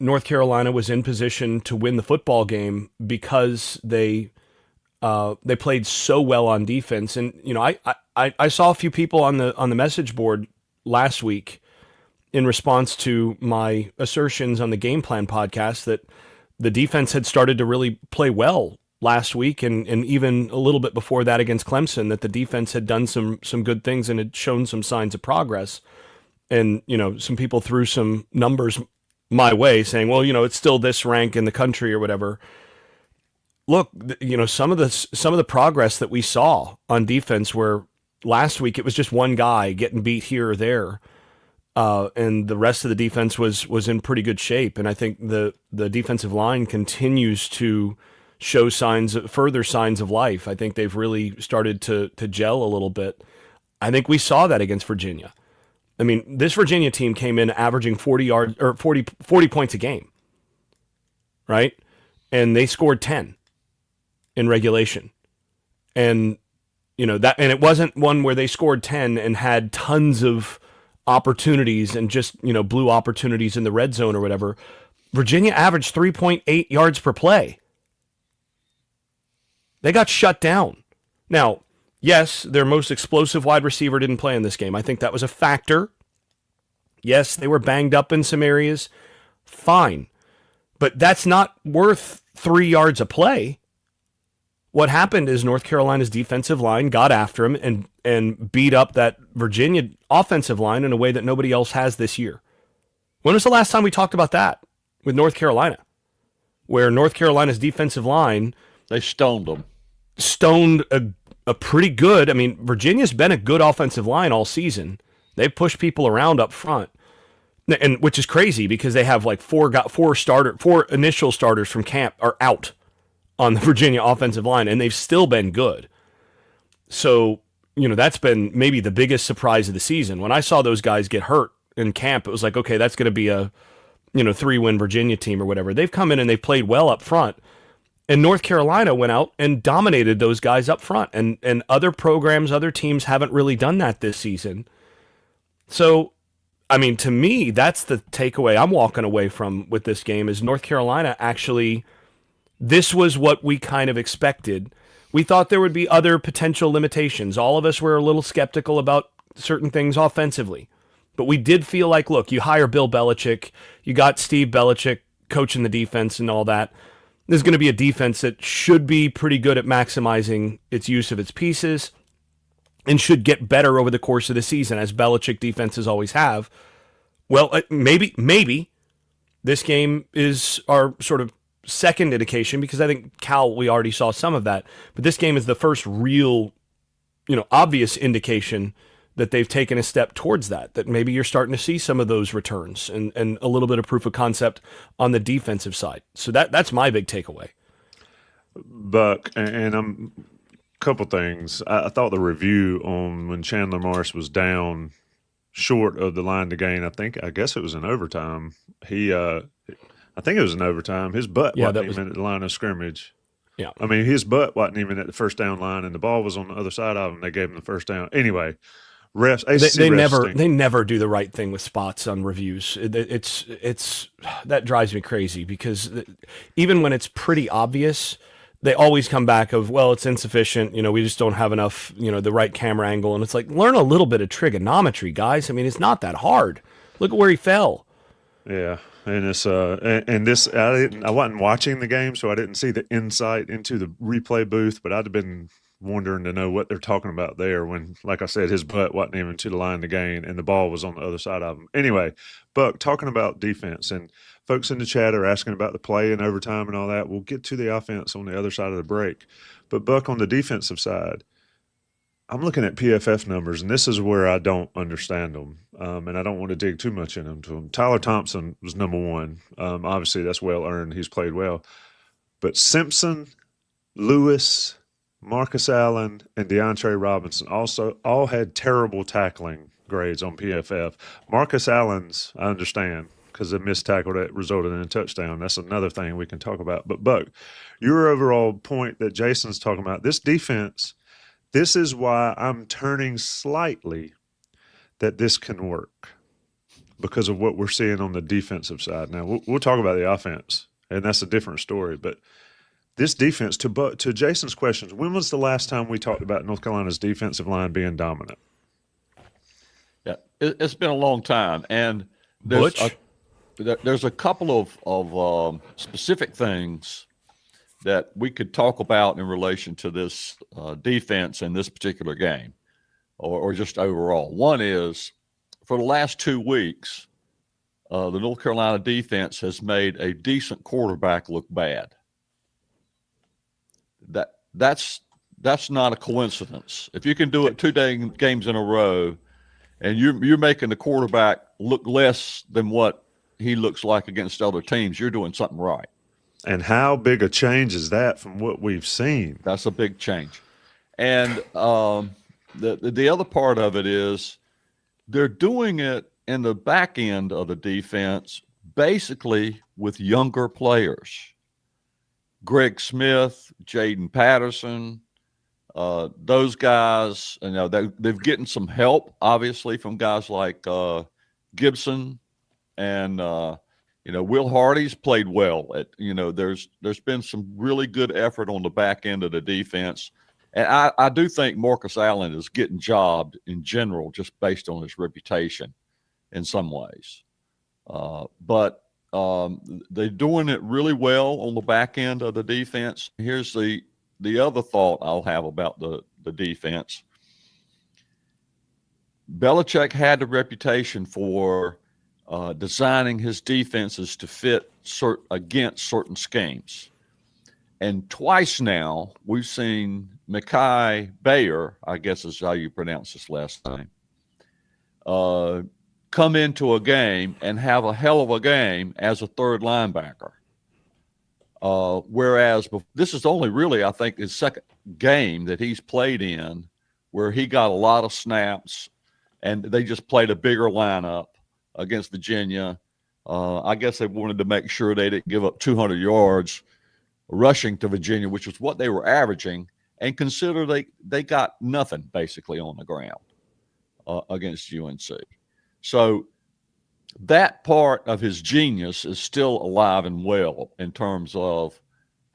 North Carolina was in position to win the football game because they played so well on defense. And I saw a few people on the message board last week in response to my assertions on the Game Plan podcast that the defense had started to really play well last week, and even a little bit before that against Clemson, that the defense had done some good things and had shown some signs of progress. And some people threw some numbers my way saying, well, it's still this rank in the country or whatever. Look, some of the progress that we saw on defense, where last week it was just one guy getting beat here or there, and the rest of the defense was in pretty good shape. And I think the defensive line continues to show further signs of life. I think they've really started to gel a little bit. I think we saw that against Virginia. I mean, this Virginia team came in averaging 40 points a game, right? And they scored 10 in regulation. And it wasn't one where they scored 10 and had tons of opportunities and just, blew opportunities in the red zone or whatever. Virginia averaged 3.8 yards per play. They got shut down. Now, yes, their most explosive wide receiver didn't play in this game. I think that was a factor. Yes, they were banged up in some areas. Fine. But that's not worth 3 yards a play. What happened is North Carolina's defensive line got after him and beat up that Virginia offensive line in a way that nobody else has this year. When was the last time we talked about that with North Carolina? Where North Carolina's defensive line... They stoned them. Stoned a pretty good... I mean, Virginia's been a good offensive line all season. They've pushed people around up front. And which is crazy because they have like four initial starters from camp are out on the Virginia offensive line, and they've still been good. So, that's been maybe the biggest surprise of the season. When I saw those guys get hurt in camp, it was like, okay, that's going to be a 3-win Virginia team or whatever. They've come in and they've played well up front. And North Carolina went out and dominated those guys up front. And other programs, other teams haven't really done that this season. So, I mean, to me, that's the takeaway I'm walking away from with this game is North Carolina actually... This was what we kind of expected. We thought there would be other potential limitations. All of us were a little skeptical about certain things offensively. But we did feel like, look, you hire Bill Belichick, you got Steve Belichick coaching the defense and all that. There's going to be a defense that should be pretty good at maximizing its use of its pieces and should get better over the course of the season, as Belichick defenses always have. Well, maybe this game is our sort of second indication, because I think Cal, we already saw some of that, but this game is the first real, obvious indication that they've taken a step towards that maybe you're starting to see some of those returns and a little bit of proof of concept on the defensive side. So that's my big takeaway. Buck, and I'm couple things. I thought the review on when Chandler Morris was down short of the line to gain, I guess it was in overtime. I think it was in overtime. His butt wasn't even at the line of scrimmage. Yeah. I mean, his butt wasn't even at the first down line, and the ball was on the other side of him. They gave him the first down. Anyway, refs, they never do the right thing with spots on reviews. It's that drives me crazy because even when it's pretty obvious, they always come back of, well, it's insufficient. We just don't have enough, the right camera angle. And it's like, learn a little bit of trigonometry, guys. I mean, it's not that hard. Look at where he fell. Yeah. And it's I wasn't watching the game, so I didn't see the insight into the replay booth, but I'd have been wondering to know what they're talking about there when, like I said, his butt wasn't even to the line to gain and the ball was on the other side of him. Anyway, Buck, talking about defense, and folks in the chat are asking about the play and overtime and all that. We'll get to the offense on the other side of the break. But Buck, on the defensive side, I'm looking at PFF numbers, and this is where I don't understand them, and I don't want to dig too much into them. Tyler Thompson was number one. Obviously, that's well earned. He's played well. But Simpson, Lewis, Marcus Allen, and DeAndre Robinson also all had terrible tackling grades on PFF. Marcus Allen's, I understand, because the missed tackle that resulted in a touchdown. That's another thing we can talk about. But, Buck, your overall point that Jason's talking about, this defense – this is why I'm turning slightly that this can work. because of what we're seeing on the defensive side. Now we'll talk about the offense, and that's a different story. But this defense, to Jason's questions, when was the last time we talked about North Carolina's defensive line being dominant? Yeah, it's been a long time, and Butch? there's a couple of specific things that we could talk about in relation to this defense in this particular game, or just overall. One is, for the last 2 weeks, the North Carolina defense has made a decent quarterback look bad. That's not a coincidence. If you can do it 2 games in a row, and you're making the quarterback look less than what he looks like against other teams, you're doing something right. And how big a change is that from what we've seen? That's a big change. And the other part of it is they're doing it in the back end of the defense basically with younger players. Greg Smith, Jaden Patterson, those guys, they've getting some help, obviously, from guys like Gibson and Will Hardy's played well. There's been some really good effort on the back end of the defense, and I do think Marcus Allen is getting jobbed in general just based on his reputation in some ways. But they're doing it really well on the back end of the defense. Here's the other thought I'll have about the defense. Belichick had the reputation for designing his defenses to fit against certain schemes. And twice now, we've seen Mekhi Bayer, I guess is how you pronounce his last name, come into a game and have a hell of a game as a third linebacker. Whereas this is only really, I think, his second game that he's played in where he got a lot of snaps and they just played a bigger lineup against Virginia. I guess they wanted to make sure they didn't give up 200 yards rushing to Virginia, which was what they were averaging, and consider they got nothing basically on the ground against UNC. So that part of his genius is still alive and well in terms of,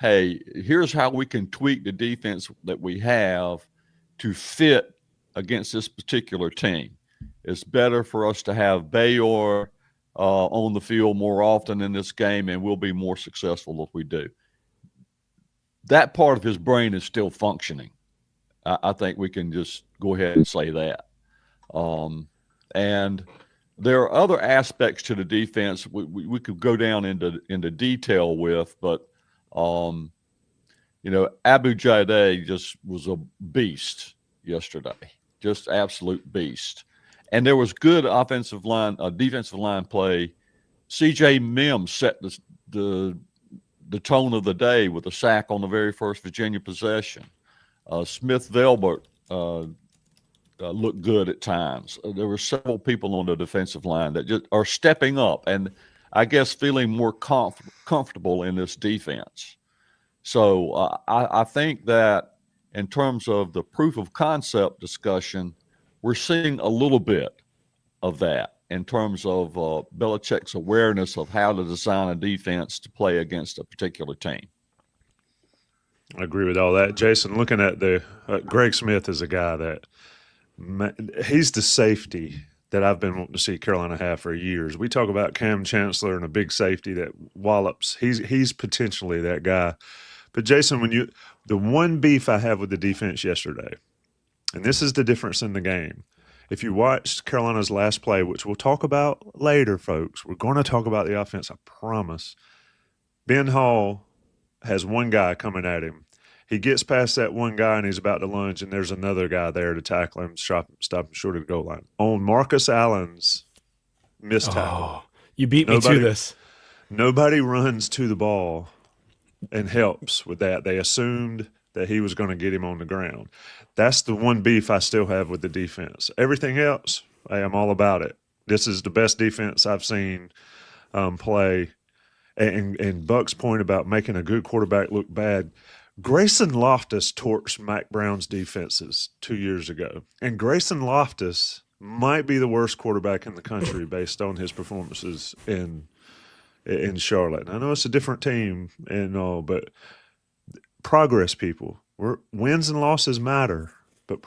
hey, here's how we can tweak the defense that we have to fit against this particular team. It's better for us to have Bayor on the field more often in this game, and we'll be more successful if we do. That part of his brain is still functioning. I think we can just go ahead and say that. And there are other aspects to the defense we could go down into detail with, but Abu Jaide just was a beast yesterday, just absolute beast. And there was good defensive line play. C.J. Mims set the tone of the day with a sack on the very first Virginia possession. Smith Velbert looked good at times. There were several people on the defensive line that just are stepping up and I guess feeling more comfortable in this defense. So I think that in terms of the proof of concept discussion, we're seeing a little bit of that in terms of Belichick's awareness of how to design a defense to play against a particular team. I agree with all that. Jason, looking at Greg Smith is a guy that he's the safety that I've been wanting to see Carolina have for years. We talk about Cam Chancellor and a big safety that wallops. He's potentially that guy. But Jason, the one beef I have with the defense yesterday, and this is the difference in the game. If you watched Carolina's last play, which we'll talk about later, folks, we're going to talk about the offense, I promise. Ben Hall has one guy coming at him. He gets past that one guy and he's about to lunge, and there's another guy there to tackle him, stop him short of the goal line. On Marcus Allen's missed tackle. You beat me to this. Nobody runs to the ball and helps with that. They assumed that he was going to get him on the ground. That's the one beef I still have with the defense. Everything else, hey, I'm all about it. This is the best defense I've seen play. And Buck's point about making a good quarterback look bad, Grayson Loftus torched Mac Brown's defenses 2 years ago. And Grayson Loftus might be the worst quarterback in the country based on his performances in Charlotte. And I know it's a different team and all, but progress, people. Wins and losses matter, but